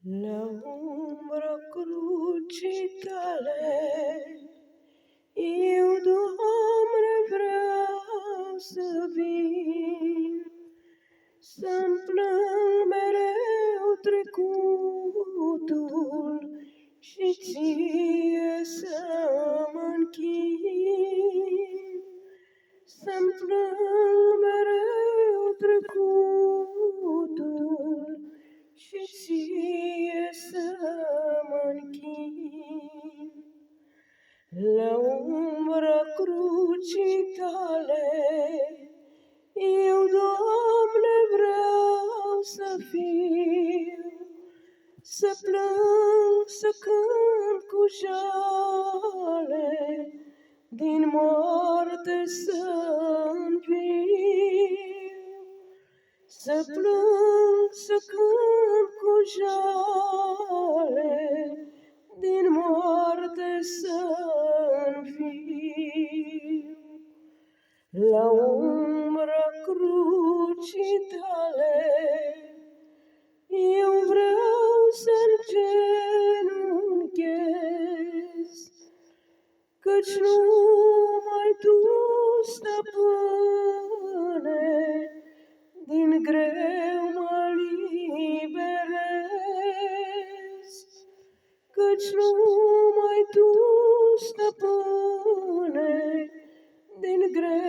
La umbra crucii tale, eu, Doamne, vreau să vin, să-mi plâng mereu trecutul și ție să mă închin. Să-mi plâng mereu trecutul și ție să mă închin. La umbra crucii tale, eu, Doamne, vreau să fiu, să plâng, să cânt cu jale, din moarte să înviu. Să plâng, să cânt cu jale, din moarte să înviu. La umbra crucii tale, eu vreau să îngenunchez, căci numai Tu, Stăpâne, din greu mă liberezi, căci numai Tu, Stăpâne, din greu